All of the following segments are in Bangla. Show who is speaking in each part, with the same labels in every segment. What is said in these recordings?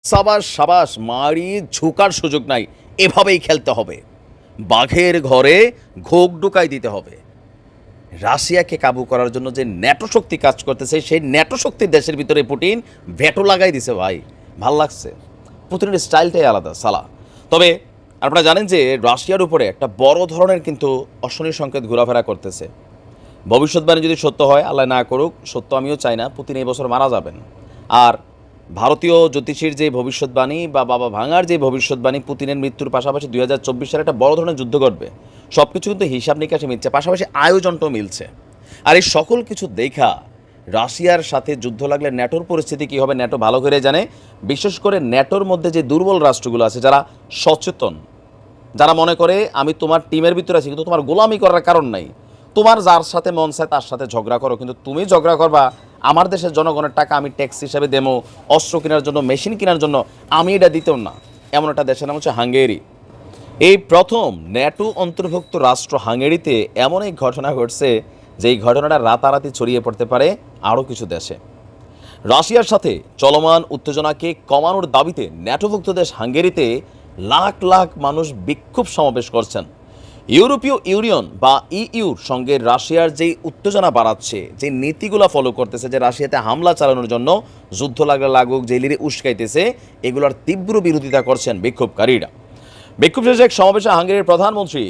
Speaker 1: সাবাস সাবাস, মারি ঝুঁকার সুযোগ নাই, এভাবেই খেলতে হবে। বাঘের ঘরে ঘোক ঢুকাই দিতে হবে। রাশিয়াকে কাবু করার জন্য যে ন্যাটো শক্তি কাজ করতেছে, সেই ন্যাটো শক্তির দেশের ভিতরে পুতিন ভেটো লাগাই দিছে। ভাই ভাল লাগছে, পুতিনের স্টাইলটাই আলাদা সালা। তবে আপনারা জানেন যে রাশিয়ার উপরে একটা বড় ধরনের কিন্তু অশনি সংকেত ঘোরাফেরা করতেছে। ভবিষ্যৎবাণী যদি সত্য হয়, আল্লাহ না করুক, সত্য আমিও চাই না, পুতিন এই বছর মারা যাবেন। আর ভারতীয় জ্যোতিষীর যে ভবিষ্যৎবাণী বা বাবা ভাঙার যে ভবিষ্যৎবাণী, পুতিনের মৃত্যুর পাশাপাশি 2024 সালে একটা বড় ধরনের যুদ্ধ ঘটবে। সব কিছু কিন্তু হিসাব নিকাশে মিলছে, পাশাপাশি আয়োজনটাও মিলছে। আর এই সকল কিছু দেখা রাশিয়ার সাথে যুদ্ধ লাগলে ন্যাটোর পরিস্থিতি কী হবে ন্যাটো ভালো করে জানে। বিশেষ করে ন্যাটোর মধ্যে যে দুর্বল রাষ্ট্রগুলো আছে, যারা সচেতন, যারা মনে করে আমি তোমার টিমের ভিতরে আছি কিন্তু তোমার গোলামি করার কারণ নাই, তোমার যার সাথে মন চায় তার সাথে ঝগড়া করো, কিন্তু তুমি ঝগড়া করবা আমার দেশের জনগণের টাকা আমি ট্যাক্স হিসাবে দেবো, অস্ত্র কেনার জন্য, মেশিন কেনার জন্য, আমি এটা দিতেও না। এমন একটা দেশের নাম হচ্ছে হাঙ্গেরি। এই প্রথম ন্যাটো অন্তর্ভুক্ত রাষ্ট্র হাঙ্গেরিতে এমন এক ঘটনা ঘটছে, যে এই ঘটনাটা রাতারাতি ছড়িয়ে পড়তে পারে আরও কিছু দেশে। রাশিয়ার সাথে চলমান উত্তেজনাকে কমানোর দাবিতে ন্যাটোভুক্ত দেশ হাঙ্গেরিতে লাখ লাখ মানুষ বিক্ষোভ সমাবেশ করছেন। ইউরোপীয় ইউনিয়ন বা ইইউর সঙ্গে রাশিয়ার যেই উত্তেজনা বাড়াচ্ছে, যে নীতিগুলো ফলো করতেছে, যে রাশিয়াতে হামলা চালানোর জন্য যুদ্ধ লাগলে লাগুক, জেলিরে উস্কাইতেছে, এগুলোর তীব্র বিরোধিতা করছেন বিক্ষোভকারীরা। বিক্ষোভ শেষে এক সমাবেশে হাঙ্গেরির প্রধানমন্ত্রী,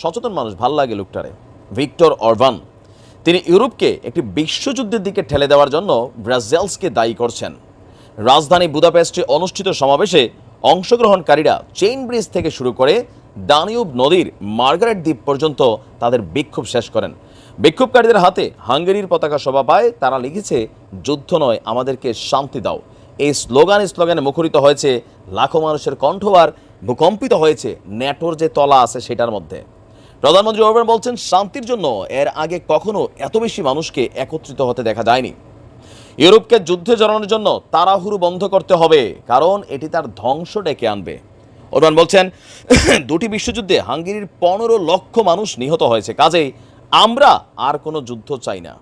Speaker 1: সচেতন মানুষ, ভাল লাগে লোকটারে, ভিক্টর অরবান, তিনি ইউরোপকে একটি বিশ্বযুদ্ধের দিকে ঠেলে দেওয়ার জন্য ব্রাজিলসকে দায়ী করছেন। রাজধানী বুদাপেস্টে অনুষ্ঠিত সমাবেশে অংশগ্রহণকারীরা চেইন ব্রিজ থেকে শুরু করে দানিউব নদীর মার্গারেট দ্বীপ পর্যন্ত তাদের বিক্ষোভ শেষ করেন। বিক্ষোভকারীদের হাতে হাঙ্গেরির পতাকা শোভা পায়, তারা লিখেছে যুদ্ধ নয়, আমাদেরকে শান্তি দাও। এই স্লোগানে মুখরিত হয়েছে লাখো মানুষের কণ্ঠ, আর ভূকম্পিত হয়েছে ন্যাটোর যে তলা আছে সেটার মধ্যে। প্রধানমন্ত্রী অরবান বলছেন, শান্তির জন্য এর আগে কখনো এত বেশি মানুষকে একত্রিত হতে দেখা যায়নি। ইউরোপকে যুদ্ধে জড়ানোর জন্য তাড়াহুড়ো বন্ধ করতে হবে, কারণ এটি তার ধ্বংস ডেকে আনবে। অরবান বলছেন, দুটি বিশ্বযুদ্ধে হাঙ্গেরির 15 লক্ষ মানুষ নিহত হয়েছে, কাজেই আমরা আর কোনো যুদ্ধ চাই না।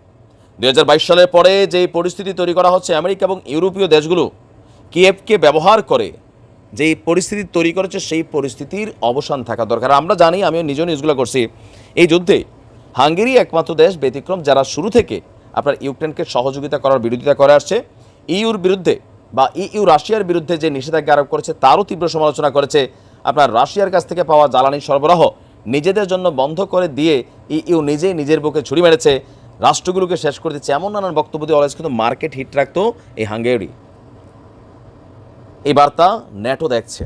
Speaker 1: 2022 সালের পরে যে পরিস্থিতি তৈরি করা হচ্ছে, আমেরিকা এবং ইউরোপীয় দেশগুলো কিয়েভকে ব্যবহার করে যেই পরিস্থিতি তৈরি করেছে, সেই পরিস্থিতির অবসান থাকা দরকার। আমরা জানি, আমিও নিজেও নিউজগুলো করছি, এই যুদ্ধে হাঙ্গেরি একমাত্র দেশ ব্যতিক্রম যারা শুরু থেকে আপনার ইউক্রেনকে সহযোগিতা করার বিরোধিতা করে আসছে। ইউর বিরুদ্ধে বা ইউ রাশিয়ার বিরুদ্ধে যে নিষেধাজ্ঞা আরোপ করেছে, তারও তীব্র সমালোচনা করেছে। আপনার রাশিয়ার কাছ থেকে পাওয়া জ্বালানি সরবরাহ নিজেদের জন্য বন্ধ করে দিয়ে ইউ নিজেই নিজের বুকে ছুরি মেরেছে, রাষ্ট্রগুলোকে শেষ করে দিচ্ছে, এমন নানান বক্তব্য দিয়ে অলওয়েজ কিন্তু মার্কেট হিট রাখতো এই হাঙ্গেরি। এই বার্তা ন্যাটো দেখছে,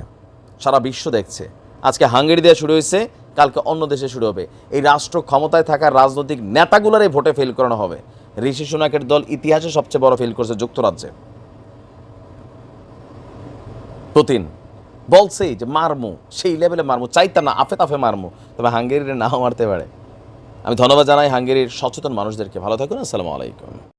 Speaker 1: সারা বিশ্ব দেখছে। আজকে হাঙ্গেরি দিয়ে শুরু হয়েছে, কালকে অন্য দেশে শুরু হবে। এই রাষ্ট্র ক্ষমতায় থাকা রাজনৈতিক নেতাগুলোর এই ভোটে ফেল করানো হবে। ঋষি সুনাকের দল ইতিহাসে সবচেয়ে বড় ফেল করছে যুক্তরাজ্যে। পুতিন বলছেই যে মারমু, সেই লেভেলে মারমু, চাইতাম না, আফে তাফে মারমু, তবে হাঙ্গেরির নাও মারতে পারে। আমি ধন্যবাদ জানাই হাঙ্গেরির সচেতন মানুষদেরকে। ভালো থাকুন, আসসালামু আলাইকুম।